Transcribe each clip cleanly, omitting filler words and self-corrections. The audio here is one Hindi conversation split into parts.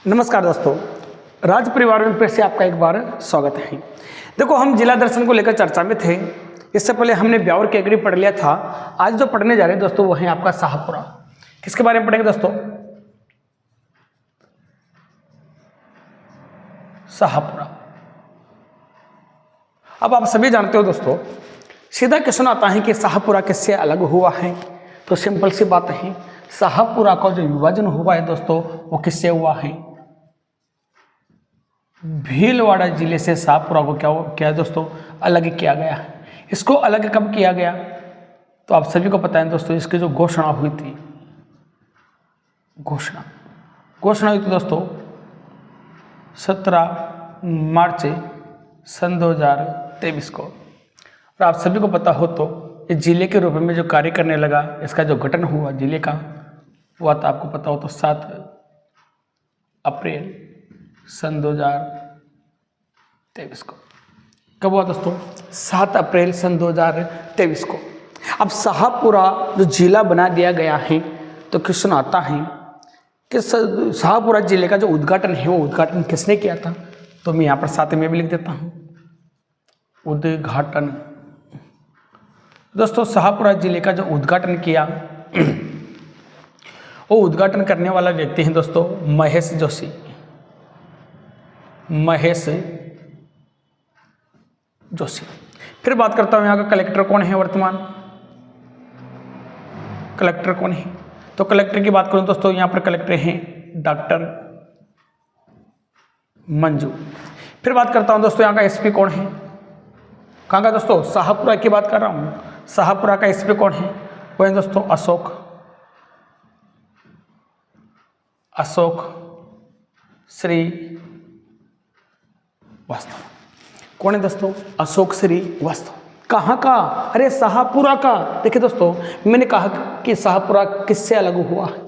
नमस्कार दोस्तों, राज परिवार में फिर से आपका एक बार स्वागत है। देखो, हम जिला दर्शन को लेकर चर्चा में थे। इससे पहले हमने ब्यावर कैटेगरी पढ़ लिया था। आज जो पढ़ने जा रहे हैं दोस्तों वो है आपका शाहपुरा। किसके बारे में पढ़ेंगे दोस्तों? शाहपुरा। अब आप सभी जानते हो दोस्तों, सीधा क्वेश्चन आता है कि शाहपुरा किससे अलग हुआ है। तो सिंपल सी बात है, शाहपुरा का जो विभाजन हुआ है दोस्तों वो किससे हुआ है? भीलवाड़ा जिले से शाहपुरा को क्या दोस्तों अलग किया गया है। इसको अलग कब किया गया तो आप सभी को पता है दोस्तों, इसकी जो घोषणा हुई थी, घोषणा हुई थी दोस्तों 17 मार्च सन 2023 को। और आप सभी को पता हो तो इस जिले के रूप में जो कार्य करने लगा, इसका जो गठन हुआ जिले का हुआ था, आपको पता हो तो 7 अप्रैल सन 2023 को। कब हुआ दोस्तों? 7 अप्रैल सन 2023 को। अब शाहपुरा जो जिला बना दिया गया है, तो क्वेश्चन आता है कि शाहपुरा जिले का जो उद्घाटन है वो उद्घाटन किसने किया था? तो मैं यहाँ पर साथ में भी लिख देता हूँ, उद्घाटन। दोस्तों, शाहपुरा जिले का जो उद्घाटन किया वो उद्घाटन करने वाला व्यक्ति है दोस्तों महेश जोशी। फिर बात करता हूं यहाँ का कलेक्टर कौन है वर्तमान? कलेक्टर कौन है? तो कलेक्टर की बात करूं दोस्तों, यहाँ पर कलेक्टर हैं डॉक्टर मंजू। फिर बात करता हूं दोस्तों, यहाँ का एसपी कौन है? कहाँ का दोस्तों? शाहपुरा की बात कर रहा हूं। शाहपुरा का एसपी कौन है? वो है दोस्तों अशोक श्रीवास्तव। कौन है दोस्तों? अशोक श्रीवास्तव। कहाँ का? अरे शाहपुरा का। देखिए दोस्तों, मैंने कहा कि शाहपुरा किससे अलग हुआ है?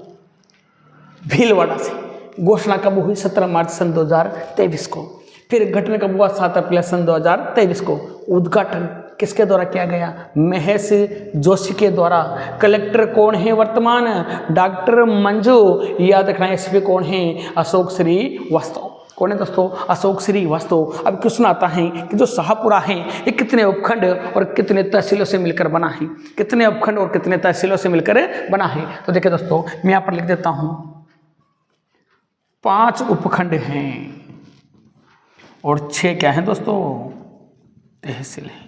भीलवाड़ा से। घोषणा कब हुई? 17 मार्च सन 2023 को। फिर गठन कब हुआ? 7 अप्रैल सन 2023 को। उद्घाटन किसके द्वारा किया गया? महेश जोशी के द्वारा। कलेक्टर कौन है वर्तमान? डॉक्टर मंजू। याद रखना, एसपी कौन है? अशोक श्रीवास्तव। कौन है दोस्तों? अशोक श्रीवास्तव। अब क्वेश्चन आता है कि जो शाहपुरा है ये कितने उपखंड और कितने तहसीलों से मिलकर बना है? कितने उपखंड और कितने तहसीलों से मिलकर बना है? तो देखिए दोस्तों, मैं यहाँ पर लिख देता हूँ 5 उपखंड हैं और 6 क्या हैं दोस्तों? तहसील हैं।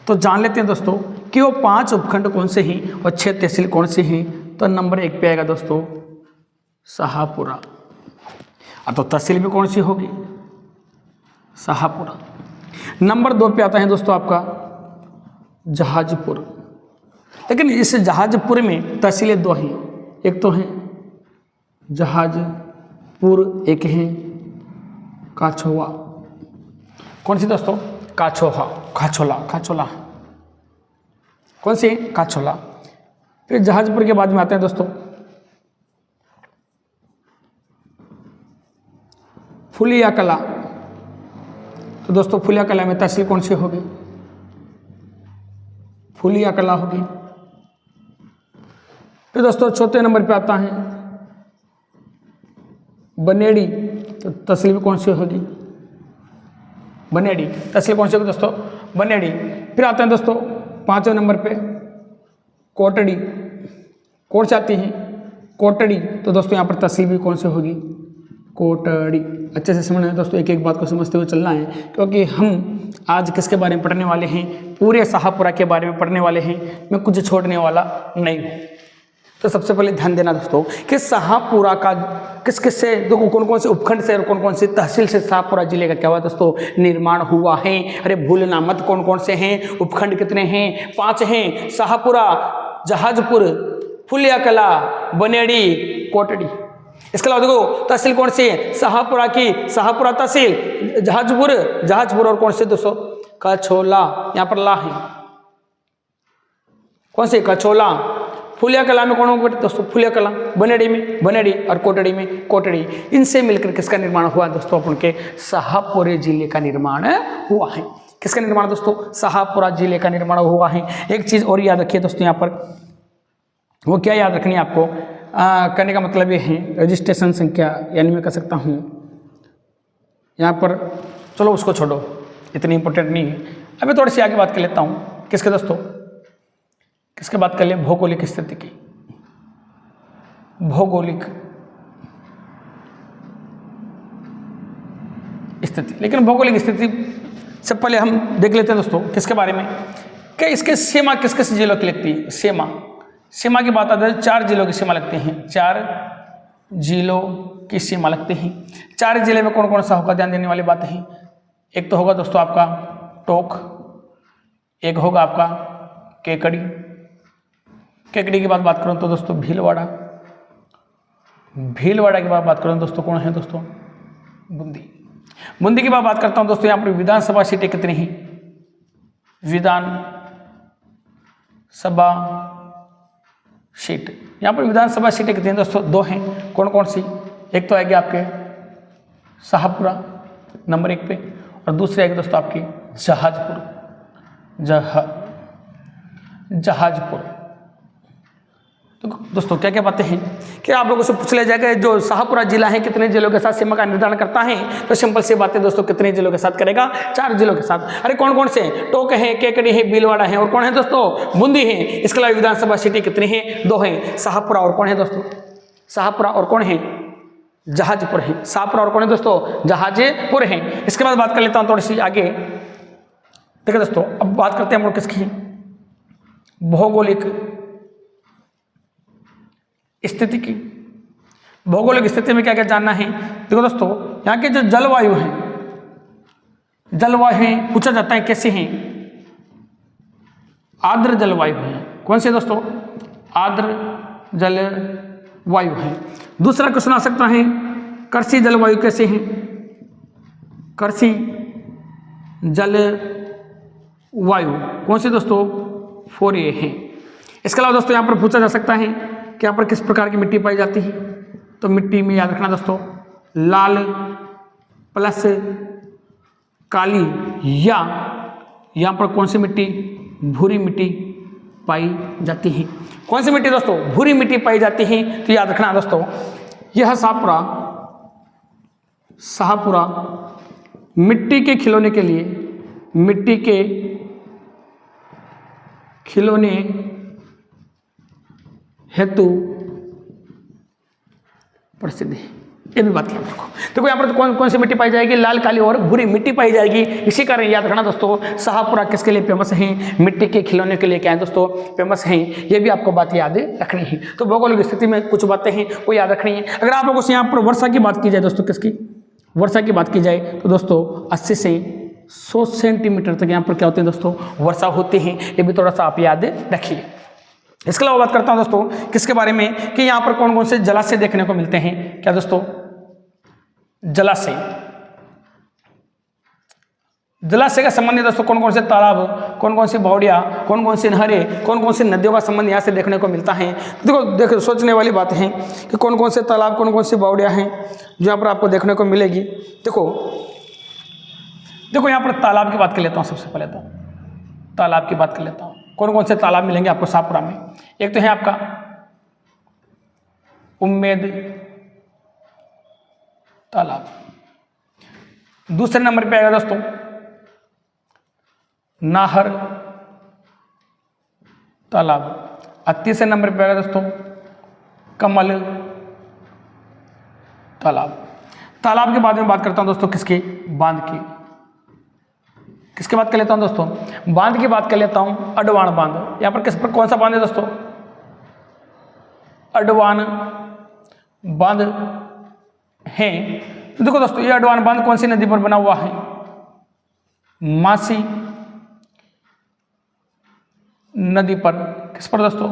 तो जान लेते हैं दोस्तों कि वो 5 उपखंड कौन से हैं और 6 तहसील कौन से हैं। तो नंबर 1 पे आएगा दोस्तों शाहपुरा। अब तो तहसील भी कौन सी होगी? शाहपुरा। नंबर 2 पे आता है दोस्तों आपका जहाजपुर। लेकिन इस जहाजपुर में तहसीलें 2 हैं। एक तो है जहाजपुर, एक है काछोवा। कौन सी दोस्तों? काछोला। कौन सी? काछोला। फिर जहाजपुर के बाद में आते हैं दोस्तों फुलिया कला। तो दोस्तों फुलिया कला में तहसील कौन सी होगी? फुलिया कला होगी। फिर दोस्तों चौथे नंबर पे आता है बनेड़ी। तो तहसील भी कौन सी होगी? बनेड़ी। तहसील कौन सी होगी दोस्तों? बनेड़ी। फिर आते हैं दोस्तों 5वें नंबर पे कोटड़ी। कौन सी आती है? कोटड़ी। तो दोस्तों यहाँ पर तहसील भी कौन सी होगी? कोटड़ी। अच्छे से समझना है दोस्तों, एक एक बात को समझते हुए चलना है, क्योंकि हम आज किसके बारे में पढ़ने वाले हैं? पूरे शाहपुरा के बारे में पढ़ने वाले हैं। मैं कुछ छोड़ने वाला नहीं हूँ। तो सबसे पहले ध्यान देना दोस्तों कि शाहपुरा का किस किस से, देखो कौन कौन से उपखंड से और कौन कौन सी तहसील से शाहपुरा जिले का क्या हुआ दोस्तों? निर्माण हुआ है। अरे भूलना मत, कौन कौन से हैं? उपखंड कितने हैं? 5 हैं। शाहपुरा, जहाजपुर, फुलिया कला, बनेड़ी, कोटड़ी। इसके अलावा देखो तहसील कौन सी है? शाहपुरा की शाहपुरा तहसील, जहाजपुर और कौन से दोस्तों? काछोला। यहाँ पर ला है। कौन से? काछोला। फुलिया कला में कौन होगा दोस्तों? फुलिया कला। बनेड़ी में बनेड़ी और कोटड़ी में कोटड़ी। इनसे मिलकर किसका निर्माण हुआ दोस्तों? अपन के शाहपुरा जिले का निर्माण हुआ है। किसका निर्माण दोस्तों? शाहपुरा जिले का निर्माण हुआ है। एक चीज और याद रखिए दोस्तों, यहाँ पर वो क्या याद रखनी है आपको? करने का मतलब ये है रजिस्ट्रेशन संख्या, यानी मैं कह सकता हूँ यहाँ पर, चलो उसको छोड़ो, इतनी इंपॉर्टेंट नहीं है। अभी थोड़ी सी आगे बात कर लेता हूँ, किसके दोस्तों, किसके बात कर ले, भौगोलिक स्थिति की। भौगोलिक स्थिति, लेकिन भौगोलिक स्थिति से पहले हम देख लेते हैं दोस्तों किसके बारे में, कि इसके सीमा किस किस जिलों की लगती है। सीमा, सीमा की बात आती है, 4 जिलों की सीमा लगती हैं, 4 जिलों की सीमा लगती हैं। 4 जिले में कौन कौन सा होगा, ध्यान देने वाली बात है। एक तो होगा दोस्तों आपका टोक, एक होगा आपका केकड़ी, केकड़ी की बात करूँ तो दोस्तों भीलवाड़ा, भीलवाड़ा की बात करूँ दोस्तों कौन है दोस्तों, बूंदी, बूंदी की बात करता हूँ दोस्तों। यहाँ पर विधानसभा सीटें कितनी हैं, विधान सभा सीट, यहाँ पर विधानसभा सीटें कितनी हैं दोस्तों, 2 हैं। कौन कौन सी, एक तो आएगी आपके शाहपुरा नंबर 1 पे, और दूसरी आएगी दोस्तों आपकी जहाजपुर, जहाजपुर। तो दोस्तों क्या क्या बातें हैं कि आप लोगों से पूछ लिया जाएगा, जो शाहपुरा जिला है कितने जिलों के साथ सीमा का निर्धारण करता है, तो सिंपल सी बातें दोस्तों, कितने जिलों के साथ करेगा, 4 जिलों के साथ। अरे कौन कौन से, टोक है, केकड़ी है, भीलवाड़ा है, और कौन है दोस्तों, बूंदी है। इसके अलावा विधानसभा सीटें कितनी है, 2 हैं, शाहपुरा और कौन है दोस्तों, शाहपुरा और कौन है, जहाजपुर है। शाहपुरा और कौन है दोस्तों, जहाजपुर है। इसके बाद बात कर लेता हूँ थोड़ी सी आगे, देखिए दोस्तों अब बात करते हैं हम लोग किसकी, भौगोलिक स्थिति की। भौगोलिक स्थिति में क्या क्या जानना है, देखो दोस्तों यहाँ के जो जलवायु है, जलवायु पूछा जाता है कैसे हैं, आर्द्र जलवायु है। कौन से दोस्तों, आर्द्र जलवायु है। दूसरा क्वेश्चन आ सकता है, कृषि जलवायु कैसे हैं, कृषि जलवायु कौन से दोस्तों, 4A है। इसके अलावा दोस्तों यहाँ पर पूछा जा सकता है कि यहाँ पर किस प्रकार की मिट्टी पाई जाती है, तो मिट्टी में याद रखना दोस्तों, लाल प्लस काली, या यहाँ पर कौन सी मिट्टी, भूरी मिट्टी पाई जाती है। कौन सी मिट्टी दोस्तों, भूरी मिट्टी पाई जाती है। तो याद रखना दोस्तों, यह शाहपुरा मिट्टी के खिलौने के लिए, मिट्टी के खिलौने हेतु प्रसिद्ध है। ये भी बात ध्यान रखो। देखो यहाँ पर तो कौन कौन सी मिट्टी पाई जाएगी, लाल काली और भूरी मिट्टी पाई जाएगी। इसी कारण याद रखना दोस्तों, शाहपुरा किसके लिए फेमस है, मिट्टी के खिलौने के लिए क्या है दोस्तों, फेमस हैं। ये भी आपको बात याद रखनी है। तो भौगोलिक स्थिति में कुछ बातें हैं वो याद रखनी है। अगर आप लोगों से यहाँ पर वर्षा की बात की जाए दोस्तों, किसकी, वर्षा की बात की जाए तो दोस्तों 80 से 100 सेंटीमीटर तक यहाँ पर क्या होते हैं दोस्तों, वर्षा होती है। ये भी थोड़ा सा आप याद रखिए। इसके अलावा बात करता हूँ दोस्तों किसके बारे में, कि यहाँ पर कौन कौन से जलाशय देखने को मिलते हैं। क्या दोस्तों, जलाशय, जलाशय का संबंध है दोस्तों, कौन कौन से तालाब, कौन कौन सी बावड़ियाँ, कौन कौन सी नहरें, कौन कौन सी नदियों का संबंध यहाँ से देखने को मिलता है। देखो सोचने वाली बात है कि कौन कौन से तालाब, कौन कौन सी बावड़ियाँ हैं जो यहाँ पर आपको देखने को मिलेगी। देखो यहाँ पर तालाब की बात कर लेता हूँ। सबसे पहले तो तालाब की बात कर लेता हूँ। कौन कौन से तालाब मिलेंगे आपको शाहपुरा में। एक तो है आपका उम्मेद तालाब, दूसरे नंबर पे आएगा दोस्तों नाहर तालाब, और तीसरे नंबर पे आएगा दोस्तों कमल तालाब। तालाब के बाद में बात करता हूं दोस्तों किसकी, बांध की। किसकी बात कर लेता हूं दोस्तों, बांध की बात कर लेता हूं। अडवाण बांध, यहां पर किस पर कौन सा बांध है दोस्तों, अडवाण बांध है। तो देखो दोस्तों ये अडवाण बांध कौन सी नदी पर बना हुआ है, मासी नदी पर। किस पर दोस्तों,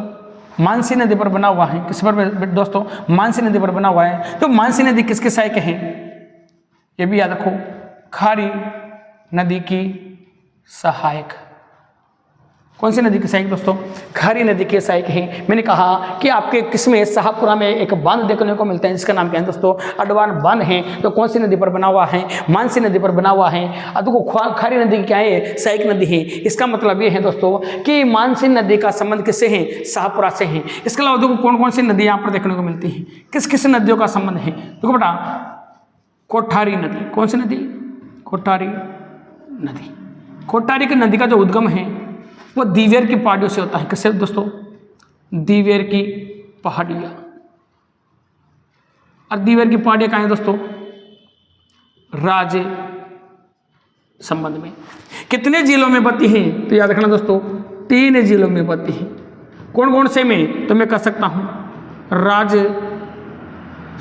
मानसी नदी पर बना हुआ है। किस पर दोस्तों, मानसी नदी पर बना हुआ है। तो मानसी नदी किसके सहायक है, ये भी याद रखो, खारी नदी की सहायक। कौन सी नदी की सहायक दोस्तों? खारी नदी की सहायक है। मैंने कहा कि आपके किसमें शाहपुरा में एक बांध देखने को मिलता है जिसका नाम क्या है दोस्तों? अडवान बांध है। तो कौन सी नदी पर बना हुआ है? मानसी नदी पर बना हुआ है। अब देखो खारी नदी की क्या है? सहायक नदी है। इसका मतलब ये है दोस्तों कि मानसी नदी का संबंध किससे है? शाहपुरा से है। इसके अलावा देखो कौन कौन सी नदी यहाँ पर देखने को मिलती है, किस किस नदियों का संबंध है? देखो बेटा कोठारी नदी। कौन सी नदी? कोठारी नदी। कोठारी की नदी का जो उद्गम है वो दीवेर की पहाड़ियों से होता है। किससे दोस्तों? दीवेर की पहाड़ियाँ। और दीवेर की पहाड़ियाँ कहाँ हैं दोस्तों? राज संबंध में। कितने जिलों में बहती हैं? तो याद रखना दोस्तों 3 जिलों में बहती हैं। कौन कौन से में? तो मैं कह सकता हूँ राज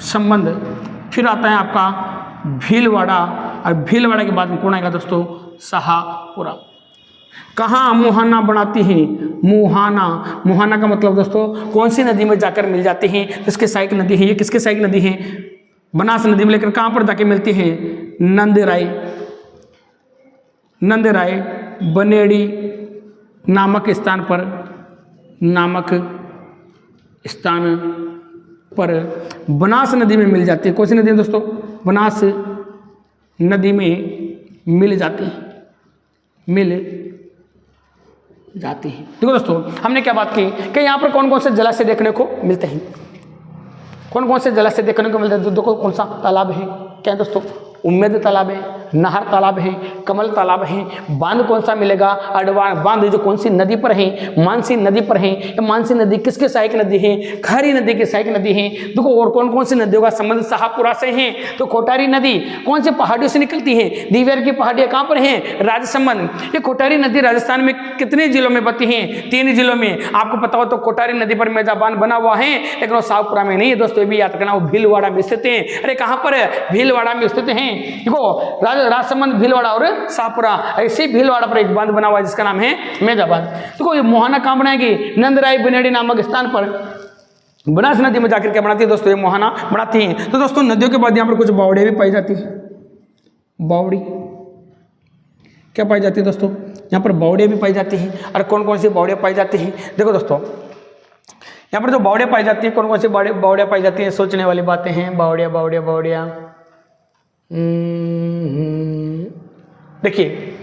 संबंध, फिर आता है आपका भीलवाड़ा, और भीलवाड़ा के बाद में कौन आएगा दोस्तों? शाहपुरा। कहाँ मुहाना बनाती हैं? मुहाना। मुहाना का मतलब दोस्तों कौन सी नदी में जाकर मिल जाती हैं? किसके सहायक नदी है? ये किसके सहायक नदी है? बनास नदी में। लेकर कहाँ पर जाके मिलती हैं? नंदराई। नंदराई बनेड़ी नामक स्थान पर, नामक स्थान पर बनास नदी में मिल जाती है। कौन सी नदी है दोस्तों? बनास नदी में मिल जाती है, मिल जाती है। देखो दोस्तों हमने क्या बात की कि यहाँ पर कौन कौन से जलाशय देखने को मिलते हैं? कौन कौन से जलाशय देखने को मिलते हैं? देखो कौन सा तालाब है? क्या है दोस्तों? उम्मेद तालाब है, नाहर तालाब है, कमल तालाब है। बांध कौन सा मिलेगा? अडवान बांध जो कौन सी नदी पर है? मानसी नदी पर है। मानसी नदी किसके सहायक नदी है? खारी नदी की सहायक नदी है। देखो और कौन कौन सी नदियों का संबंध शाहपुरा से है? तो कोठारी नदी कौन से पहाड़ियों से निकलती है? दीवेर की पहाड़ियाँ कहाँ पर हैं? राजसमंद। ये कोठारी नदी राजस्थान में कितने जिलों में बहती है? 3 जिलों में। आपको पता हो तो कोठारी नदी पर मेजा बांध बना हुआ है, लेकिन वो शाहपुरा में नहीं है दोस्तों। ये भी याद रखना, वो भीलवाड़ा में स्थित है। अरे कहाँ पर है? भीलवाड़ा में स्थित है। देखो राजसमंद, भीलवाड़ा और शाहपुरा, ऐसे भीलवाड़ा पर एक बांध बना हुआ है जिसका नाम है मेजा बांध। देखो ये मुहाना कहाँ बनाएगी? नंदराई बनेड़ी नामक स्थान पर बनास नदी में जाकर के बनाती है दोस्तों, ये मुहाना बनाती है। तो दोस्तों नदियों के बाद यहाँ पर कुछ बावड़ियाँ भी पाई जाती है। बावड़ी क्या पाई जाती है दोस्तों? यहाँ पर बावड़ियाँ भी पाई जाती हैं। और कौन कौन सी बावड़ियाँ पाई जाती हैं? देखो दोस्तों यहाँ पर जो बावड़ियाँ पाई जाती है, कौन कौन सी बावड़ियाँ पाई जाती हैं? सोचने वाली बातें हैं। बावड़ियाँ बावड़ियाँ बावड़ियाँ, देखिए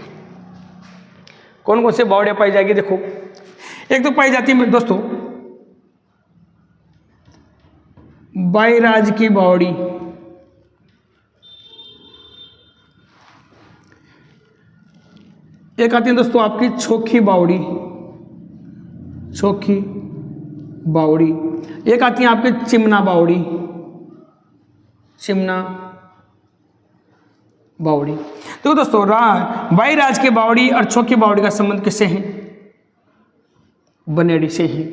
कौन कौन से बावड़ियाँ पाई जाएगी। देखो एक तो पाई जाती है दोस्तों बैराज की बावड़ी, एक आती है दोस्तों आपकी छोखी बावड़ी, छोखी बावड़ी। एक आती है आपकी चिमना बावड़ी, चिमना बावड़ी। तो दोस्तों बैराज की बावड़ी और छोखी बावड़ी का संबंध किससे है? बनेड़ी से है।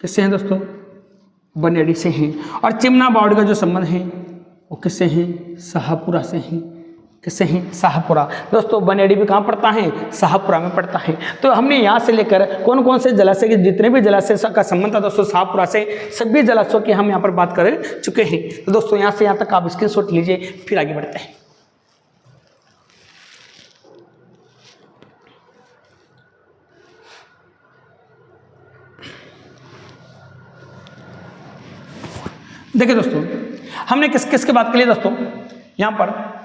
किससे है दोस्तों? बनेड़ी से है। और चिमना बावड़ी का जो संबंध है वो किससे है? शाहपुरा से है। किससे है? शाहपुरा। दोस्तों बनेड़ी भी कहाँ पड़ता है? शाहपुरा में पड़ता है। तो हमने यहाँ से लेकर कौन कौन से जलाशय के, जितने भी जलाशय का संबंध था दोस्तों शाहपुरा से, सभी जलाशयों की हम यहाँ पर बात कर चुके हैं। तो दोस्तों यहाँ से यहाँ तक आप स्क्रीनशॉट लीजिए, फिर आगे बढ़ते हैं। देखिए दोस्तों हमने किस किस की बात कर ली दोस्तों? यहाँ पर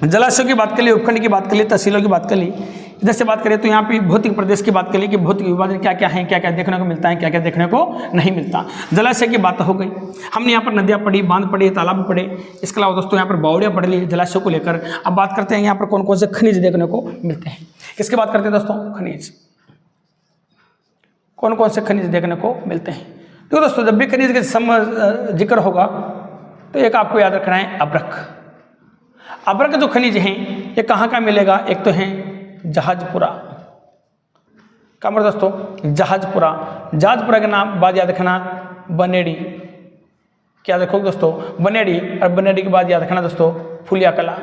जलाशयों की बात कर ली, उपखंड की बात कर ली, तहसीलों की बात कर ली। इधर से बात करें तो यहाँ पे भौतिक प्रदेश की बात कर ली कि भौतिक विभाजन क्या क्या है, क्या क्या देखने को मिलता है, क्या क्या देखने को नहीं मिलता। जलाशय की बात हो गई। हमने यहाँ पर नदियाँ पढ़ी, बांध पढ़ी, तालाब पढ़े। इसके अलावा दोस्तों यहाँ पर बावड़ियाँ पढ़ ली जलाशयों को लेकर। अब बात करते हैं यहाँ पर कौन कौन से खनिज देखने को मिलते हैं। किसकी बात करते हैं दोस्तों? खनिज। कौन कौन से खनिज देखने को मिलते हैं? तो दोस्तों जब भी खनिज का जिक्र होगा तो एक आपको याद रखना है अब्रक। अब्रक जो खनिज हैं ये कहाँ का मिलेगा? एक तो है जहाजपुरा। कहाँ पर दोस्तों? जहाजपुरा। जहाजपुरा के नाम बाद याद रखना बनेड़ी। क्या देखो दोस्तों? बनेड़ी। और बनेड़ी के बाद याद रखना दोस्तों फुलिया कला।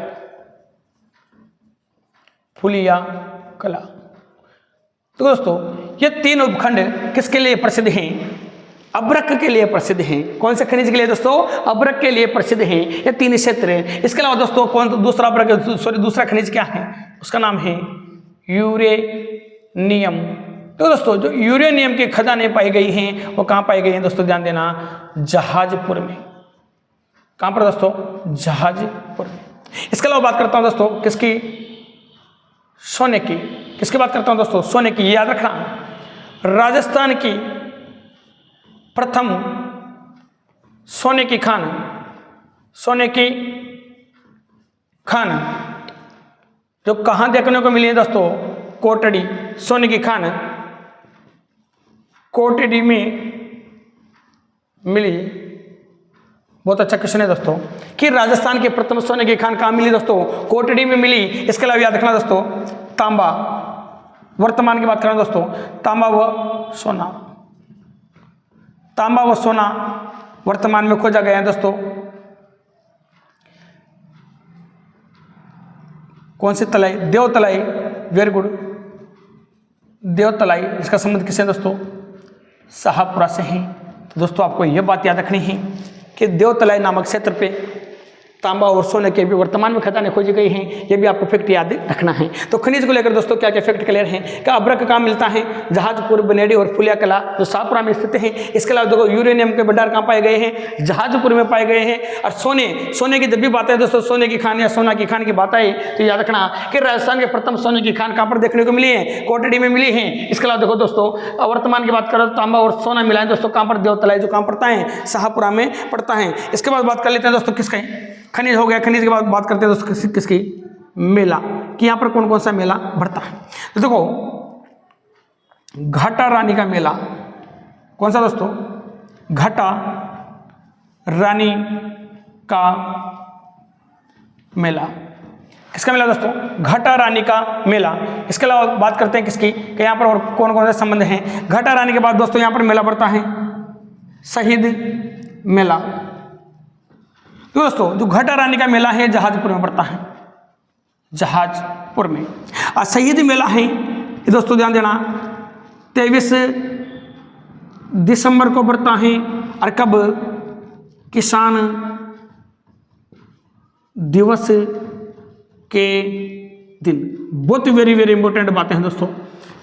फुलिया कला। तो दोस्तों ये 3 उपखंड किसके लिए प्रसिद्ध हैं? अब्रक के लिए प्रसिद्ध हैं। कौन से खनिज के लिए दोस्तों? अब्रक के लिए प्रसिद्ध हैं ये 3 क्षेत्र हैं। इसके अलावा दोस्तों दूसरा खनिज क्या है? उसका नाम है यूरेनियम। तो दोस्तों जो यूरेनियम की खदानें पाई गई हैं वो कहाँ पाई गई हैं दोस्तों, ध्यान देना, जहाजपुर में। कहाँ पर दोस्तों, जहाजपुर में। इसके अलावा बात करता हूँ दोस्तों किसकी, सोने की। किसकी बात करता हूँ दोस्तों, सोने की। याद रखना, राजस्थान की प्रथम सोने की खान, सोने की खान जो कहाँ देखने को मिली है दोस्तों, कोटड़ी। सोने की खान कोटड़ी में मिली। बहुत अच्छा क्वेश्चन है दोस्तों कि राजस्थान के प्रथम सोने की खान कहाँ मिली दोस्तों, कोटड़ी में मिली। इसके अलावा याद रखना दोस्तों, तांबा, वर्तमान की बात करें दोस्तों, तांबा व सोना, तांबा व सोना वर्तमान में खोजा गया है दोस्तों। कौन सी तलाई, देव तलाई। वेरी गुड, देव तलाई। इसका संबंध किससे दोस्तों, शाहपुरा से है। तो दोस्तों आपको यह बात याद रखनी है कि देव तलाई नामक क्षेत्र पे तांबा और सोने के भी वर्तमान में खदानें खोजी गई हैं। ये भी आपको फैक्ट याद रखना है। तो खनिज को लेकर दोस्तों क्या क्या फैक्ट क्लियर हैं कि अभ्रक कहाँ मिलता है, जहाजपुर, बनेडी और फुलिया कला जो शाहपुरा में स्थित हैं। इसके अलावा देखो यूरेनियम के भंडार कहाँ पाए गए हैं, जहाजपुर में पाए गए हैं। और सोने की जब भी बात है दोस्तों, सोने की खान या सोना की खान की बात आई तो याद रखना कि राजस्थान के प्रथम सोने की खान कहाँ पर देखने को मिली है, कोटड़ी में मिली है। इसके अलावा देखो दोस्तों वर्तमान की बात करो तो तांबा और सोना मिला है दोस्तों, कहाँ पर, देवतलाई जो कहाँ पड़ता है, शाहपुरा में पड़ता है। इसके बाद बात कर लेते हैं दोस्तों किसका, खनिज हो गया। खनिज के बाद बात करते हैं दोस्तों किसकी, मेला, कि यहाँ पर कौन कौन सा मेला भरता है। तो देखो घाटा रानी का मेला, कौन सा दोस्तों, घाटा रानी का मेला। किसका मेला दोस्तों, घाटा रानी का मेला। इसके अलावा बात करते हैं किसकी, कि यहाँ पर और कौन कौन से संबंध हैं। घाटा रानी के बाद दोस्तों यहाँ पर मेला पड़ता है शहीद मेला। तो दोस्तों जो घाटा रानी का मेला है जहाजपुर में पड़ता है, जहाजपुर में। और शहीद मेला है ये दोस्तों ध्यान देना 23 दिसंबर को पड़ता है। और कब, किसान दिवस के दिन। बहुत वेरी वेरी इंपॉर्टेंट बातें हैं दोस्तों।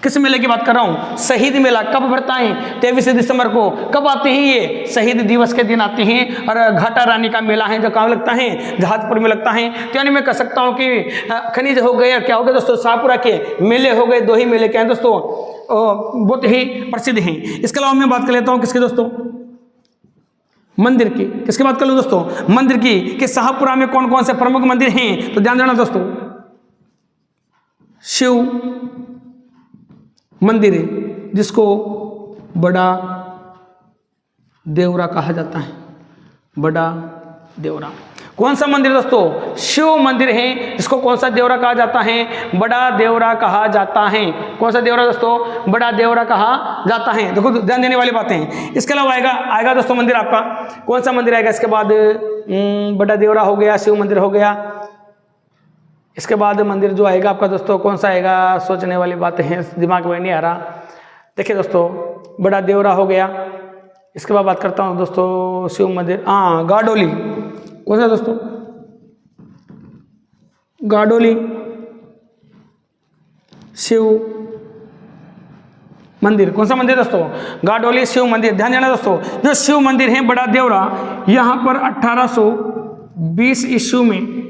किस मेले की बात कर रहा हूं, शहीद मेला। कब भरता है, 23 दिसंबर को। कब आते हैं ये, शहीद दिवस के दिन आते हैं। और घाटा रानी का मेला है जो कहाँ लगता है, जहाजपुर में लगता है। तो यानी मैं कह सकता हूं कि खनिज हो गए, क्या हो गए दोस्तों, शाहपुरा के मेले हो गए। दो ही मेले क्या हैं दोस्तों, बहुत ही प्रसिद्ध हैं। इसके अलावा मैं बात कर लेता हूं किसके दोस्तों, मंदिर की। किसकी बात कर लूं दोस्तों, मंदिर की, कि शाहपुरा में कौन कौन से प्रमुख मंदिर हैं। तो ध्यान देना दोस्तों, शिव मंदिर है जिसको बड़ा देवरा कहा जाता है, बड़ा देवरा। कौन सा मंदिर दोस्तों, शिव मंदिर है जिसको कौन सा देवरा कहा जाता है, बड़ा देवरा कहा जाता है। कौन सा देवरा दोस्तों, बड़ा देवरा कहा जाता है। देखो ध्यान देने वाली बातें हैं। इसके अलावा आएगा दोस्तों मंदिर आपका, कौन सा मंदिर आएगा इसके बाद, बड़ा देवरा हो गया, शिव मंदिर हो गया। इसके बाद मंदिर जो आएगा आपका दोस्तों कौन सा आएगा, सोचने वाली बातें हैं, दिमाग में नहीं आ रहा। देखिए दोस्तों बड़ा देवरा हो गया। इसके बाद बात करता हूँ दोस्तों शिव मंदिर, हाँ गाडोली। कौन सा दोस्तों, गाडोली शिव मंदिर। कौन सा मंदिर दोस्तों, गाडोली शिव मंदिर। ध्यान देना दोस्तों, जो शिव मंदिर है बड़ा देवरा, यहाँ पर 1820 ईस्वी में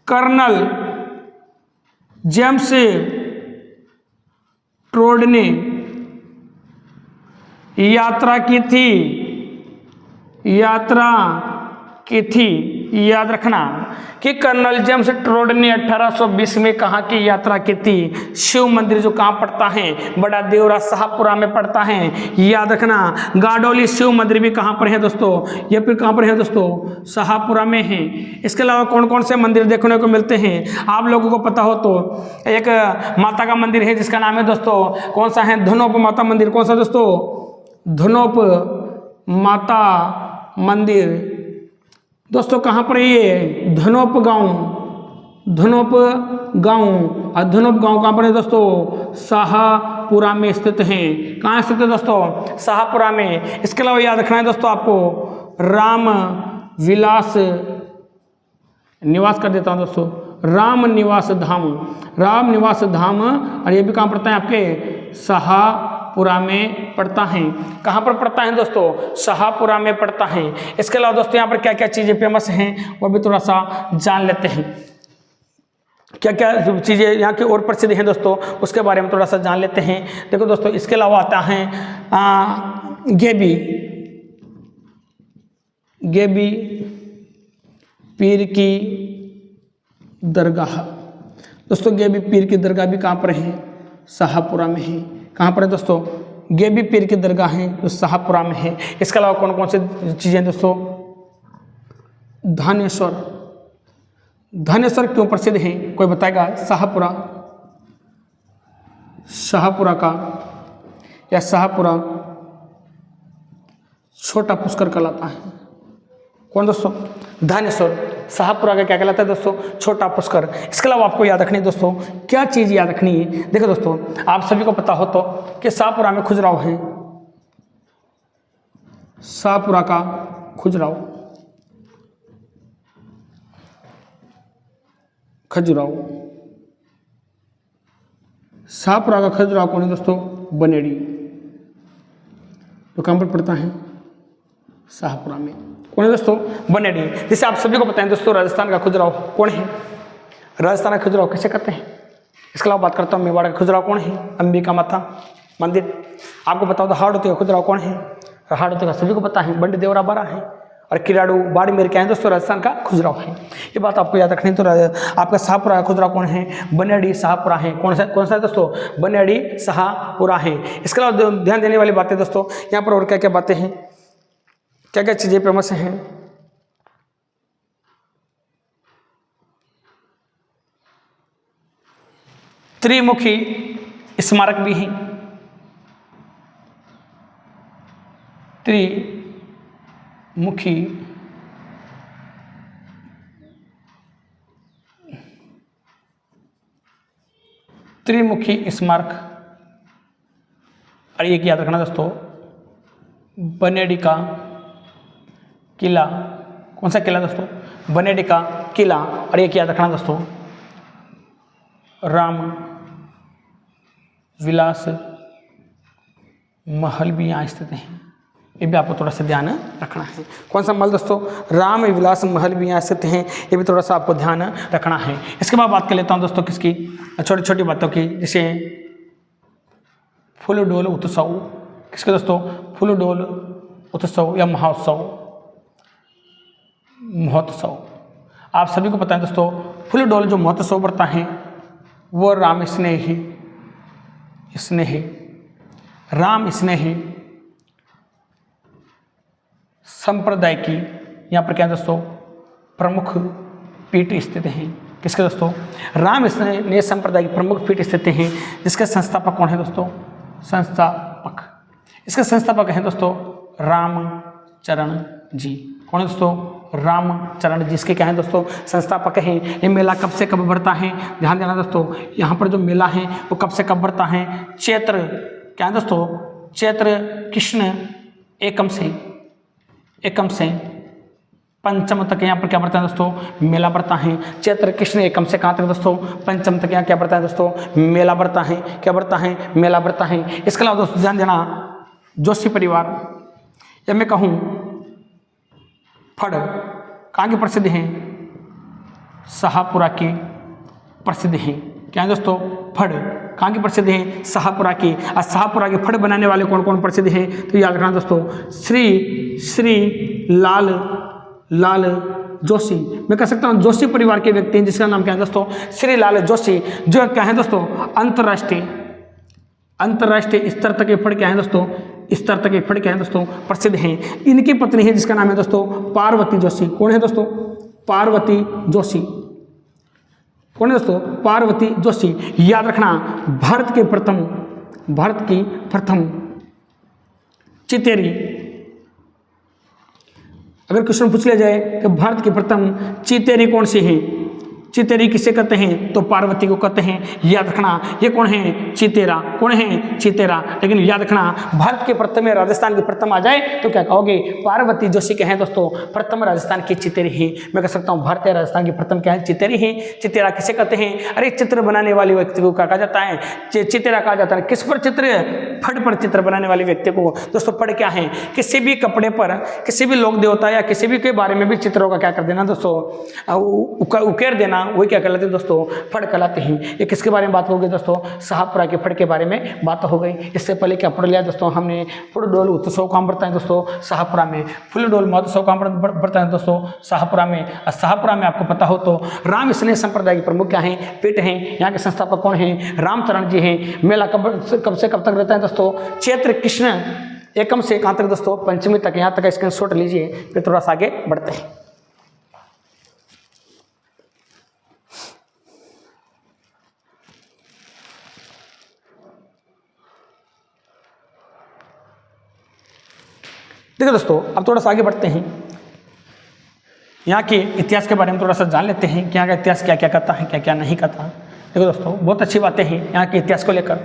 कर्नल जेम्स ट्रोड ने यात्रा की थी। याद रखना कि कर्नल जेम्स ट्रोड ने 1820 में कहाँ की यात्रा की थी, शिव मंदिर जो कहाँ पड़ता है, बड़ा देवरा शाहपुरा में पड़ता है। याद रखना गाडोली शिव मंदिर भी कहाँ पर है दोस्तों, ये फिर कहाँ पर है दोस्तों, शाहपुरा में है। इसके अलावा कौन कौन से मंदिर देखने को मिलते हैं आप लोगों को पता हो तो, एक माता का मंदिर है जिसका नाम है दोस्तों, कौन सा है, धनोप माता मंदिर। कौन सा दोस्तों, धनोप माता मंदिर। दोस्तों कहाँ पर है ये, धनोप गांव। और धनोप गांव कहाँ पर है दोस्तों, शाहपुरा में स्थित है। कहाँ स्थित है दोस्तों, शाहपुरा में। इसके अलावा याद रखना है दोस्तों आपको, राम विलास निवास कर देता हूँ दोस्तों, राम निवास धाम, राम निवास धाम, और ये भी कहाँ पड़ता है आपके शाहपुरा में पड़ता है। कहाँ पर पड़ता है दोस्तों? शाहपुरा में पड़ता है। इसके अलावा दोस्तों यहाँ पर क्या क्या चीज़ें फेमस हैं वो भी थोड़ा सा जान लेते हैं। क्या क्या चीज़ें यहाँ की और प्रसिद्ध हैं दोस्तों, उसके बारे में थोड़ा सा जान लेते हैं। देखो दोस्तों, इसके अलावा आता है गेबी पीर की दरगाह। दोस्तों गेबी पीर की दरगाह भी कहाँ पर है? शाहपुरा में है। कहाँ पर है दोस्तों? गेबी पीर की दरगाह है जो शाहपुरा में है। इसके अलावा कौन कौन सी चीज़ें दोस्तों? धानेश्वर, धानेश्वर क्यों प्रसिद्ध है कोई बताएगा? शाहपुरा, शाहपुरा का या शाहपुरा छोटा पुष्कर कहलाता है। कौन दोस्तों? धानेश्वर। शाहपुरा का क्या कहलाता है दोस्तों? छोटा पुष्कर। इसके अलावा आपको याद रखनी है दोस्तों, क्या चीज़ याद रखनी है? देखो दोस्तों, आप सभी को पता हो तो कि शाहपुरा में खजुराहो है, शाहपुरा का खजुराहो, शाहपुरा का खजुराहो कौन है दोस्तों? बनेड़ी। तो कहाँ पर पड़ता है? शाहपुरा में। कौन है दोस्तों? बनेड़ी। जिसे आप सभी को पता है दोस्तों, राजस्थान का खजुराहो कौन है? राजस्थान का खजुराहो कैसे कहते हैं? इसके अलावा बात करता हूँ मेवाड़ का खजुराहो कौन है? अंबिका माता मंदिर। आपको बताओ तो हाड़ौती का खजुराहो कौन है? हाड़ौती का सभी को पता है, बंडी देवरा बारा है। और किराड़ू बाड़मेर क्या है दोस्तों? राजस्थान का खजुराहो है। ये बात आपको याद रखनी। तो आपका शाहपुरा का खजुराहो कौन है? बनेड़ी शाहपुरा है। कौन सा है दोस्तों? बनेड़ी शाहपुरा है। इसके अलावा ध्यान देने वाली बातें दोस्तों, यहाँ पर और क्या क्या बातें हैं, क्या क्या चीज़ें फेमस हैं? त्रिमुखी स्मारक भी है, त्रिमुखी स्मारक। और एक याद रखना दोस्तों, बनेड़ी का किला। कौन सा किला दोस्तों? बनेड़ी का किला। और एक याद रखना दोस्तों, राम विलास महल भी यहाँ स्थित हैं। ये भी आपको थोड़ा सा ध्यान रखना है। कौन सा महल दोस्तों? राम विलास महल भी यहाँ स्थित हैं। ये भी थोड़ा सा आपको ध्यान रखना है। इसके बाद बात कर लेता हूँ दोस्तों किसकी, छोटी छोटी बातों की, जैसे फूलडोल उत्सव। किसके दोस्तों? फूलडोल उत्सव या महोत्सव। आप सभी को पता है दोस्तों, फूलडोल जो महोत्सव पड़ता है वो राम स्नेही संप्रदाय की यहाँ पर क्या दोस्तों? प्रमुख पीठ स्थित हैं। किसके दोस्तों? राम स्नेही संप्रदाय की प्रमुख पीठ स्थित हैं। जिसके संस्थापक कौन है दोस्तों? इसके संस्थापक हैं दोस्तों रामचरण जी। कौन है दोस्तों? रामचरण जी इसके क्या है दोस्तों? संस्थापक हैं। ये मेला कब से कब बढ़ता है? ध्यान देना दोस्तों, यहाँ पर जो मेला है वो कब से कब बढ़ता है? चैत्र क्या है दोस्तों? चैत्र कृष्ण एकम से पंचम तक यहाँ पर क्या बढ़ता है दोस्तों? मेला बढ़ता है। चैत्र कृष्ण एकम से कहाँ तक दोस्तों? पंचम तक यहाँ क्या बढ़ता है दोस्तों? मेला बढ़ता है। क्या बढ़ता है? मेला बढ़ता है। इसके अलावा दोस्तों ध्यान देना, जोशी परिवार या मैं कहूँ फड़ कहाँ के प्रसिद्ध हैं? शाहपुरा के प्रसिद्ध हैं। क्या है दोस्तों? फड़ कहाँ के प्रसिद्ध हैं? शाहपुरा की। और शाहपुरा के फड़ बनाने वाले कौन कौन प्रसिद्ध हैं? तो याद रखना दोस्तों, श्री लाल जोशी। मैं कह सकता हूँ जोशी परिवार के व्यक्ति हैं जिसका नाम क्या है दोस्तों? श्री लाल जोशी, जो क्या है दोस्तों? अंतर्राष्ट्रीय स्तर तक के फड़ क्या है दोस्तों? स्तर तक के फड़ क्या है दोस्तों? प्रसिद्ध हैं। इनकी पत्नी है जिसका नाम है दोस्तों पार्वती जोशी। कौन है दोस्तों? पार्वती जोशी। कौन है दोस्तों? पार्वती जोशी। याद रखना, भारत की प्रथम चितेरी, अगर क्वेश्चन पूछ लिया जाए कि भारत की प्रथम चितेरी कौन सी है चितेरी किसे कहते हैं? तो पार्वती को कहते हैं। याद रखना ये कौन है? चितेरा। कौन है? चितेरा। लेकिन याद रखना भारत के प्रथम में राजस्थान की प्रथम आ जाए तो क्या कहोगे? पार्वती जोशी के हैं दोस्तों, प्रथम राजस्थान की चितेरी है। मैं कह सकता हूँ भारतीय राजस्थान की प्रथम क्या है? चितेरी है। चितेरा किसे कहते हैं? अरे चित्र बनाने वाले व्यक्ति को क्या कहा जाता है? चितेरा कहा जाता है। किस पर चित्र? फट पर चित्र बनाने वाले व्यक्ति को। दोस्तों फट क्या है? किसी भी कपड़े पर किसी भी लोक देवता या किसी भी के बारे में भी चित्रों का क्या कर देना दोस्तों? उकेर देना, वही क्या कहलाते हैं दोस्तों? फट कहलाते हैं। ये किसके बारे में बात हो गई दोस्तों? शाहपुरा के फट के बारे में बात हो गई। इससे पहले क्या पढ़ लिया दोस्तों हमने? फुलडोल उत्सव कहाँ पड़ता है दोस्तों? शाहपुरा में। फुलडोल महोत्सव कहाँ पड़ता है दोस्तों? शाहपुरा में। शाहपुरा में आपको पता हो तो राम स्नेह संप्रदाय के प्रमुख क्या हैं? पीठ हैं। यहाँ के संस्थापक कौन हैं? रामचरण जी हैं। मेला कब से कब तक रहता है दोस्तों? चैत्र कृष्ण एकम से कहाँ तक दोस्तों? पंचमी तक। यहाँ तक स्क्रीनशॉट लीजिए, फिर थोड़ा सा आगे बढ़ते हैं। देखो दोस्तों अब थोड़ा सा आगे बढ़ते हैं, यहाँ के इतिहास के बारे में थोड़ा सा जान लेते हैं कि यहाँ का इतिहास क्या क्या कहता है, क्या क्या नहीं कहता। देखो दोस्तों बहुत अच्छी बातें हैं यहाँ के इतिहास को लेकर,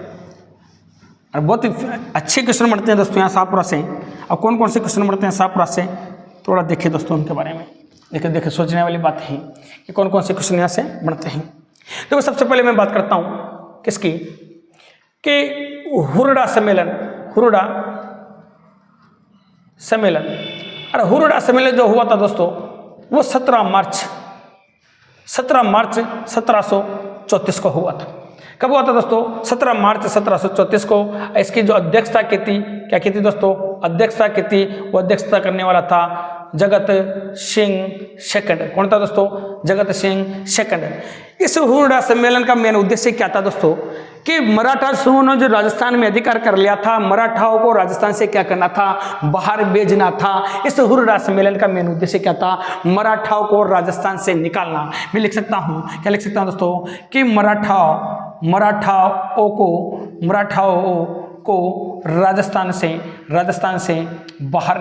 और बहुत अच्छे क्वेश्चन बनते हैं दोस्तों यहाँ शाहपुरा से। और कौन कौन से क्वेश्चन बनते हैं शाहपुरा से थोड़ा देखिए दोस्तों उनके बारे में। देखिए सोचने वाली बात है कि कौन कौन से क्वेश्चन यहाँ से बनते हैं। देखो सबसे पहले मैं बात करता हूँ किसकी, कि हुरडा सम्मेलन। हुरडा सम्मेलन, अरे हुरडा सम्मेलन जो हुआ था दोस्तों वो 17 मार्च 1734 को हुआ था। कब हुआ था दोस्तों? 17 मार्च 1734 को। इसकी जो अध्यक्षता की थी, क्या की थी दोस्तों? अध्यक्षता की थी, वो अध्यक्षता करने वाला था जगत सिंह सेकंड। कौन था दोस्तों? जगत सिंह सेकंड। इस हुरडा सम्मेलन का मेन उद्देश्य क्या था दोस्तों? कि मराठा समूह ने जो राजस्थान में अधिकार कर लिया था, मराठाओं को राजस्थान से क्या करना था? बाहर भेजना था। इस हुरडा सम्मेलन का मेन उद्देश्य क्या था? मराठाओं को राजस्थान से निकालना। मैं लिख सकता हूँ, क्या लिख सकता हूँ दोस्तों? कि मराठाओं को राजस्थान से बाहर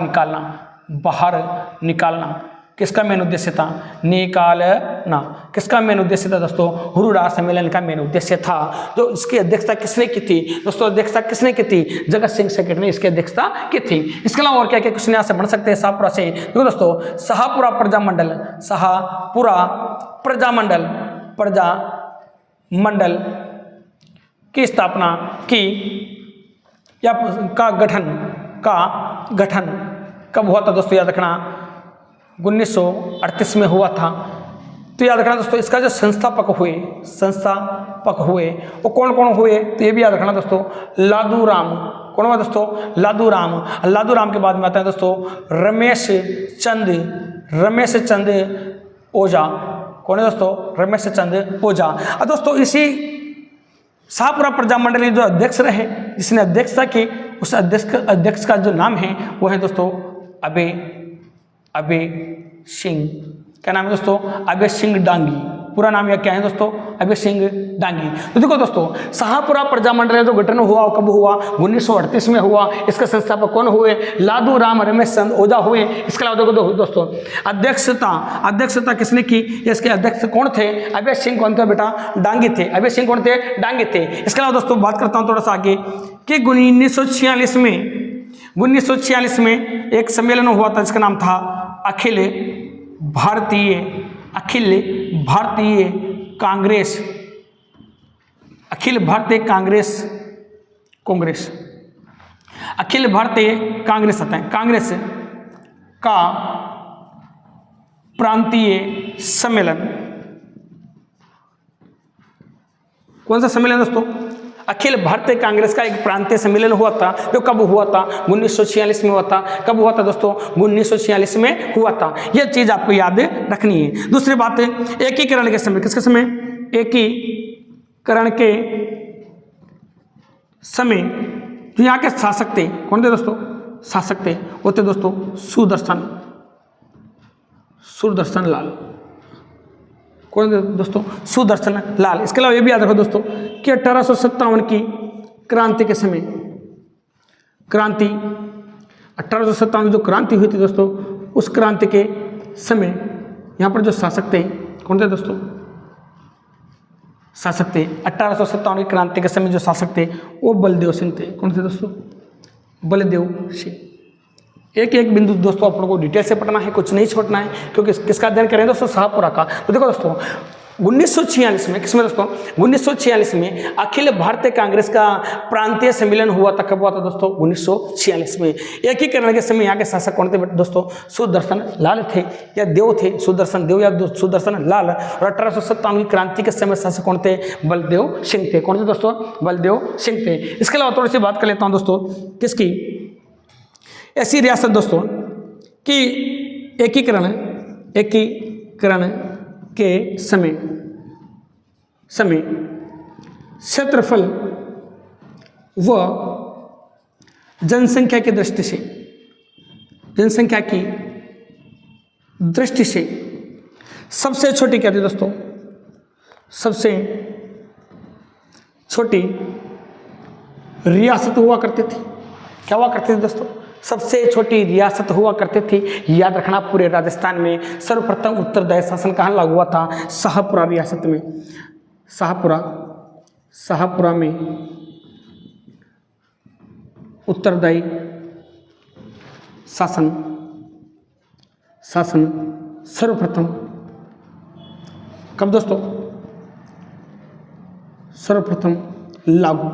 निकालना किसका मेन उद्देश्य था? निकालना। किसका मेन उद्देश्य था दोस्तों? हुरडा सम्मेलन का मेन उद्देश्य था। जो इसकी अध्यक्षता किसने की थी दोस्तों? अध्यक्षता किसने की थी? जगत सिंह सेकंड ने इसकी अध्यक्षता की थी। इसके अलावा और क्या क्या क्वेश्चन यहाँ से बन सकते हैं शाहपुरा से? देखो दोस्तों शाहपुरा प्रजामंडल की स्थापना की या का गठन कब हुआ था दोस्तों? याद रखना 1938 में हुआ था। तो याद रखना दोस्तों इसका जो संस्थापक हुए वो कौन कौन हुए? तो ये भी याद रखना दोस्तों, लादूराम। कौन हुआ दोस्तों? लादूराम के बाद में आता है दोस्तों रमेश चंद ओझा। कौन है दोस्तों? रमेश चंद ओझा। और दोस्तों इसी शाहपुरा प्रजामंडल के जो अध्यक्ष रहे, जिसने अध्यक्षता की, उस अध्यक्ष का जो नाम है वो है दोस्तों अभय सिंह। क्या नाम है दोस्तों? अभय सिंह डांगी। पूरा नाम यह क्या है दोस्तों? अभय सिंह डांगी। तो देखो दोस्तों शाहपुरा प्रजामंडल जो गठन हुआ वो कब हुआ? 1938 में हुआ। इसके संस्थापक कौन हुए? लादूराम रमेश चंद ओझा हुए। इसके अलावा देखो दोस्तों अध्यक्षता किसने की? इसके अध्यक्ष कौन थे? अभय सिंह कौन थे बेटा? डांगी थे। अभय सिंह कौन थे? डांगी थे। इसके अलावा दोस्तों बात करता हूँ थोड़ा सा आगे कि 1946 में एक सम्मेलन हुआ था जिसका नाम था अखिल भारतीय कांग्रेस आता है। कांग्रेस का प्रांतीय सम्मेलन। कौन सा सम्मेलन दोस्तों? अखिल भारतीय कांग्रेस का एक प्रांतीय सम्मेलन हुआ था। जो कब हुआ था? 1946 में हुआ था। कब हुआ था दोस्तों? 1946 में हुआ था। यह चीज आपको याद रखनी है। दूसरी बात है एकीकरण के समय। किसके समय? एकीकरण के समय जो यहाँ के शासक थे, कौन थे दोस्तों? शासक थे वो थे दोस्तों सुदर्शन लाल। कौन थे दोस्तों? सुदर्शन लाल। इसके अलावा ये भी याद रखो दोस्तों कि 1857 की क्रांति के समय, 1857 में जो क्रांति हुई थी दोस्तों, उस क्रांति के समय यहाँ पर जो शासक थे कौन थे दोस्तों? शासक थे 1857 की क्रांति के समय जो शासक थे वो बलदेव सिंह थे। कौन थे दोस्तों? बलदेव सिंह। एक एक बिंदु दोस्तों आप लोगों को डिटेल से पढ़ना है, कुछ नहीं छोड़ना है, क्योंकि किसका अध्ययन करें दोस्तों? शाहपुरा का। तो देखो दोस्तों 1946 में, किसमें दोस्तों? 1946 में अखिल भारतीय कांग्रेस का प्रांतीय सम्मेलन हुआ था। कब हुआ था दोस्तों? 1946 में। एकीकरण के समय यहाँ के शासक कौन थे दोस्तों? सुदर्शन लाल थे या देव थे? सुदर्शन देव या सुदर्शन लाल। और 1857 की क्रांति के समय शासक कौन थे? बलदेव सिंह थे। कौन थे दोस्तों? बलदेव सिंह थे। इसके अलावा थोड़ी सी बात कर लेता हूँ दोस्तों, किसकी? ऐसी रियासत दोस्तों कि एकीकरण के समय क्षेत्रफल व जनसंख्या की दृष्टि से सबसे छोटी क्या थी दोस्तों? सबसे छोटी रियासत हुआ करती थी। क्या हुआ करती थी दोस्तों? सबसे छोटी रियासत हुआ करती थी। याद रखना, पूरे राजस्थान में सर्वप्रथम उत्तरदायी शासन कहाँ लागू हुआ था? शाहपुरा रियासत में। शाहपुरा में उत्तरदायी शासन सर्वप्रथम कब दोस्तों? सर्वप्रथम लागू।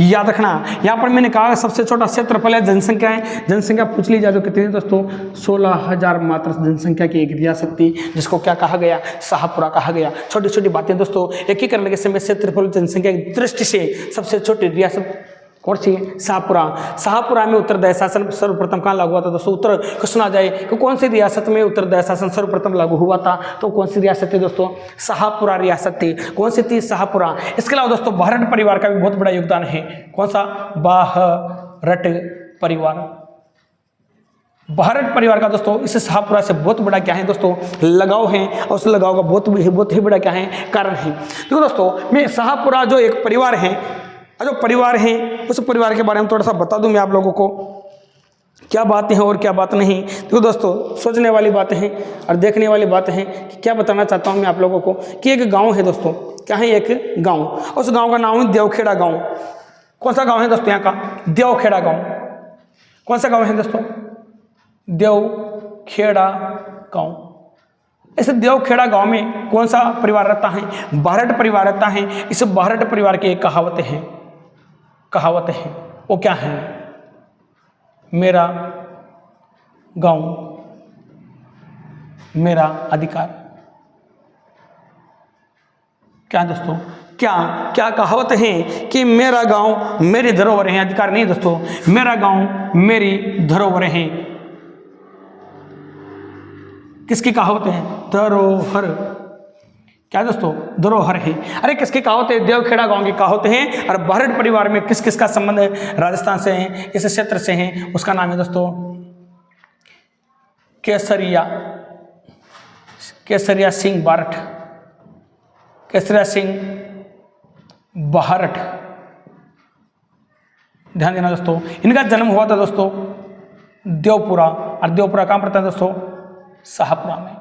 याद रखना, यहाँ पर मैंने कहा सबसे छोटा क्षेत्रफल है, जनसंख्या है। जनसंख्या पूछ ली जाए तो कितनी दोस्तों? 16,000 मात्र जनसंख्या की एक रियासत थी, जिसको क्या कहा गया? शाहपुरा कहा गया। छोटी छोटी बातें दोस्तों। एकीकरण के समय क्षेत्रफल जनसंख्या की दृष्टि से सबसे छोटी रियासत कौन सी है? शाहपुरा में उत्तरदायी शासन सर्वप्रथम कहाँ लागू हुआ था दोस्तों? उत्तर को सुना जाए कि कौन सी रियासत में उत्तरदायी शासन सर्वप्रथम लागू हुआ था? तो कौन सी रियासत थी दोस्तों? शाहपुरा रियासत थी। कौन सी थी? शाहपुरा। इसके अलावा दोस्तों बाहरट परिवार का भी बहुत बड़ा योगदान है। कौन सा? बाहरट परिवार। बाहरट परिवार का दोस्तों इस शाहपुरा से बहुत बड़ा क्या है दोस्तों? लगाव है। और उस लगाव का बहुत ही बड़ा क्या है? कारण है। तो दोस्तों मैं शाहपुरा जो एक परिवार है, जो परिवार है, उस परिवार के बारे में थोड़ा सा बता दूं मैं आप लोगों को, क्या बातें हैं और क्या बात नहीं। तो दोस्तों सोचने वाली बातें हैं और देखने वाली बातें हैं कि क्या बताना चाहता हूं मैं आप लोगों को कि एक गांव है दोस्तों। क्या है? एक गांव। उस गांव का नाम है देवखेड़ा गांव। कौन सा गांव है दोस्तों? यहाँ का देवखेड़ा गांव। कौन सा गांव है दोस्तों? देवखेड़ा गांव। इस देवखेड़ा गांव में कौन सा परिवार रहता है? बाहरट परिवार रहता है। इस बाहरट परिवार की एक कहावत है। वो क्या है? मेरा गांव मेरा अधिकार। क्या दोस्तों? क्या कहावत है कि मेरा गांव मेरी धरोहर है? अधिकार नहीं दोस्तों, मेरा गांव मेरी धरोहर है। किसकी कहावत है? धरोहर। क्या दोस्तों? धरोहर है। अरे किसकी कहावत है? देवखेड़ा गांव की कहावत है। और बाहरट परिवार में किस किस का संबंध है? राजस्थान से है, इस क्षेत्र से है। उसका नाम है दोस्तों केसरिया सिंह बारठ। केसरिया सिंह बाहरट। ध्यान देना दोस्तों। इनका जन्म हुआ था दोस्तों देवपुरा। और देवपुरा कहाँ पड़ता है दोस्तों? शाहपुरा में।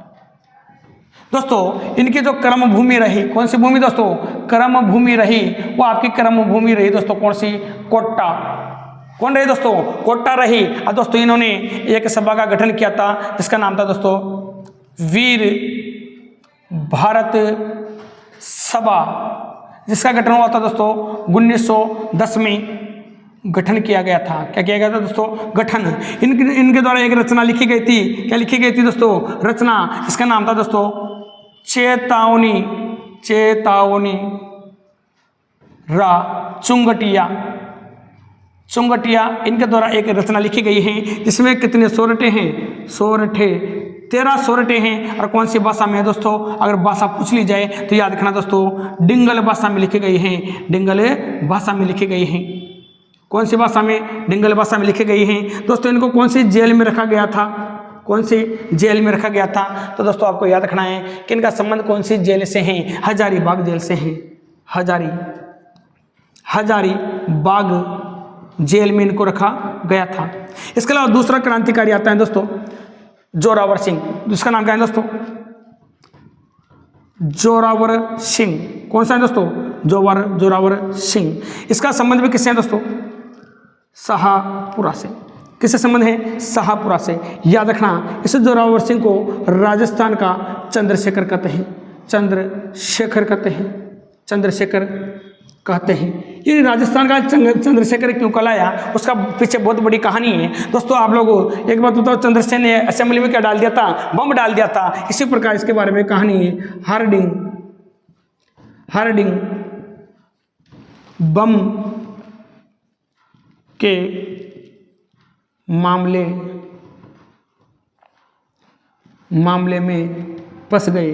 दोस्तों इनकी जो कर्म भूमि रही, कौन सी भूमि दोस्तों? कर्म भूमि रही। वो आपकी कर्म भूमि रही दोस्तों कौन सी? कोट्टा। कौन रही दोस्तों? कोट्टा रही। और दोस्तों इन्होंने एक सभा का गठन किया था जिसका नाम था दोस्तों वीर भारत सभा, जिसका गठन हुआ था दोस्तों 1910 में गठन किया गया था। क्या किया गया था दोस्तों? गठन। इनके द्वारा एक रचना लिखी गई थी। क्या लिखी गई थी दोस्तों? रचना। इसका नाम था दोस्तों चेतावनी रा चुंगटिया। इनके द्वारा एक रचना लिखी गई है जिसमें कितने सोरठे हैं? 13 सोरठे हैं। और कौन सी भाषा में है दोस्तों? अगर भाषा पूछ ली जाए तो याद रखना दोस्तों डिंगल भाषा में लिखी गई है। डिंगल भाषा में लिखी गई है। कौन सी भाषा में? डिंगल भाषा में लिखी गई है। दोस्तों इनको कौन सी जेल में रखा गया था? कौन सी जेल में रखा गया था? तो दोस्तों आपको याद रखना है कि इनका संबंध कौन सी जेल से है? हजारीबाग जेल से है। हजारीबाग जेल में इनको रखा गया था। इसके अलावा दूसरा क्रांतिकारी आता है दोस्तों जोरावर सिंह। जिसका नाम क्या है दोस्तों? जोरावर सिंह। कौन सा है दोस्तों? जोरावर सिंह। इसका संबंध भी किससे है दोस्तों? शाहपुरा से। किससे संबंध है? शाहपुरा से। याद रखना, इस जोरावर सिंह को राजस्थान का चंद्रशेखर कहते हैं। चंद्रशेखर कहते हैं। ये राजस्थान का चंद्रशेखर क्यों कहलाया, उसका पीछे बहुत बड़ी कहानी है दोस्तों। आप लोग एक बात बताओ, चंद्रसेन ने असेंबली में क्या डाल दिया था? बम डाल दिया था। इसी प्रकार इसके बारे में कहानी है। हार्डिंग बम के मामले में फंस गए।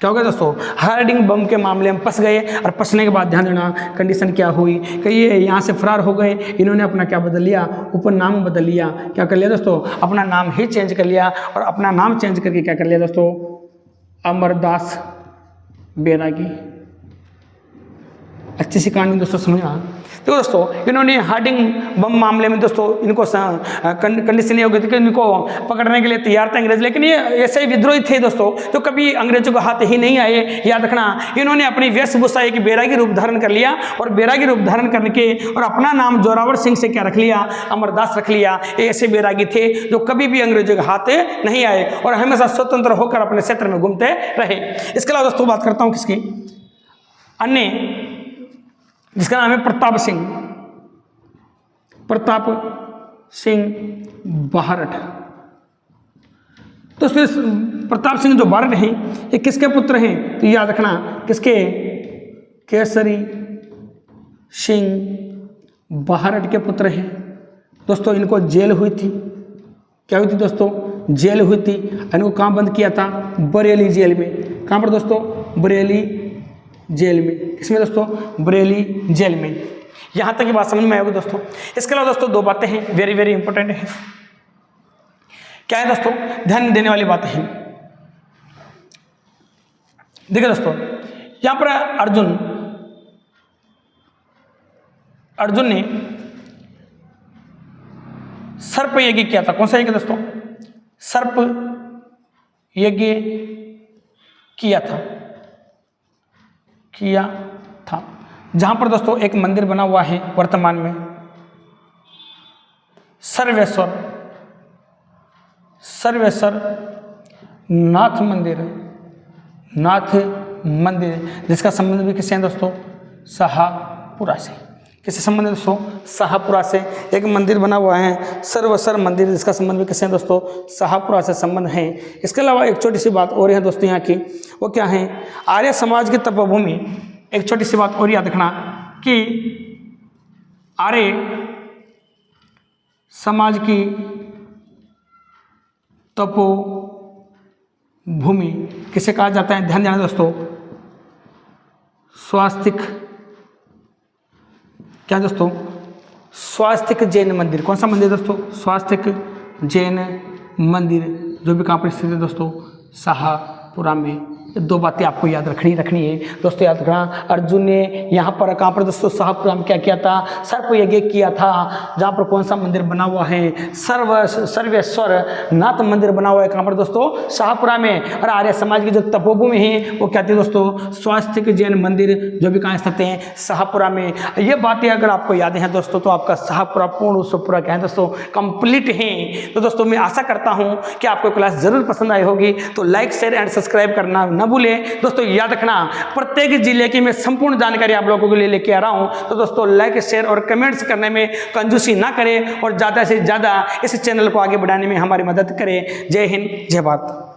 क्या हो गया दोस्तों? हार्डिंग बम के मामले में फंस गए। और फंसने के बाद ध्यान देना कंडीशन क्या हुई कि ये यहाँ से फरार हो गए। इन्होंने अपना क्या बदल लिया? उपनाम बदल लिया। क्या कर लिया दोस्तों? अपना नाम ही चेंज कर लिया। और अपना नाम चेंज करके क्या कर लिया दोस्तों? अमरदास बैरागी। अच्छी सी कहानी दोस्तों, समझना। तो दोस्तों इन्होंने हार्डिंग बम मामले में दोस्तों इनको कंडीशन ये हो गई थी कि इनको पकड़ने के लिए तैयार थे अंग्रेज, लेकिन ये ऐसे ही विद्रोही थे दोस्तों, तो कभी अंग्रेजों को हाथ ही नहीं आए। याद रखना, इन्होंने अपनी वेशभूषा एक बैरागी रूप धारण कर लिया। और बैरागी रूप धारण करके और अपना नाम जोरावर सिंह से क्या रख लिया? अमरदास रख लिया। ये ऐसे बैरागी थे जो कभी भी अंग्रेजों के हाथ नहीं आए और हमेशा स्वतंत्र होकर अपने क्षेत्र में घूमते रहे। इसके अलावा दोस्तों बात करता हूँ किसकी? अन्य, जिसका नाम है प्रताप सिंह बारठ। तो प्रताप सिंह जो बारठ हैं, ये किसके पुत्र हैं? तो याद रखना, किसके? केसरी सिंह बारठ के पुत्र हैं दोस्तों। इनको जेल हुई थी। क्या हुई थी दोस्तों? जेल हुई थी। इनको कहाँ बंद किया था? बरेली जेल में। कहाँ पर दोस्तों? बरेली जेल में। किसमें दोस्तों? बरेली जेल में। यहां तक की बात समझ में आएगी दोस्तों। इसके अलावा दोस्तों दो बातें हैं, वेरी वेरी इंपॉर्टेंट है। क्या है दोस्तों? ध्यान देने वाली बातें हैं। देखिए दोस्तों, यहां पर अर्जुन ने सर्प यज्ञ किया था। कौन सा यज्ञ दोस्तों? सर्प यज्ञ किया था, जहां पर दोस्तों एक मंदिर बना हुआ है वर्तमान में, सर्वेश्वर नाथ मंदिर, जिसका संबंध भी किससे है दोस्तों? शाहपुरा से। किससे संबंध है दोस्तों? शाहपुरा से। एक मंदिर बना हुआ है सर्वेश्वर मंदिर, जिसका संबंध भी किससे है दोस्तों? शाहपुरा से संबंध है। इसके अलावा एक छोटी सी बात और है दोस्तों यहाँ की, वो क्या है? आर्य समाज की तपोभूमि। एक छोटी सी बात और याद रखना कि आर्य समाज की तपोभूमि किसे कहा जाता है? ध्यान देना दोस्तों, स्वास्तिक। क्या दोस्तों? स्वास्तिक जैन मंदिर। कौन सा मंदिर दोस्तों? स्वास्तिक जैन मंदिर, जो भी कहाँ पर स्थित है दोस्तों? शाहपुरा में। दो बातें आपको याद रखनी है दोस्तों। याद रखना, अर्जुन ने यहाँ पर कहाँ पर दोस्तों? शाहपुरा में क्या किया था? सर्प यज्ञ किया था। जहाँ पर कौन सा मंदिर बना हुआ है? सर्वेश्वर नाथ मंदिर बना हुआ है। कहाँ पर दोस्तों? शाहपुरा में। और आर्य समाज की जो तपोभूमि है वो क्या थी दोस्तों? स्वास्तिक जैन मंदिर, जो भी कहाँ स्थित हैं? शाहपुरा में। ये बातें अगर आपको याद हैं दोस्तों, तो आपका शाहपुरा पूर्ण पूरा क्या है दोस्तों? कंप्लीट है। तो दोस्तों मैं आशा करता हूँ कि आपको क्लास जरूर पसंद आई होगी। तो लाइक, शेयर एंड सब्सक्राइब करना न भूलें दोस्तों। याद रखना, प्रत्येक जिले की मैं संपूर्ण जानकारी आप लोगों के लिए लेके आ रहा हूं। तो दोस्तों लाइक, शेयर और कमेंट्स करने में कंजूसी ना करें और ज़्यादा से ज़्यादा इस चैनल को आगे बढ़ाने में हमारी मदद करें। जय हिंद, जय भारत।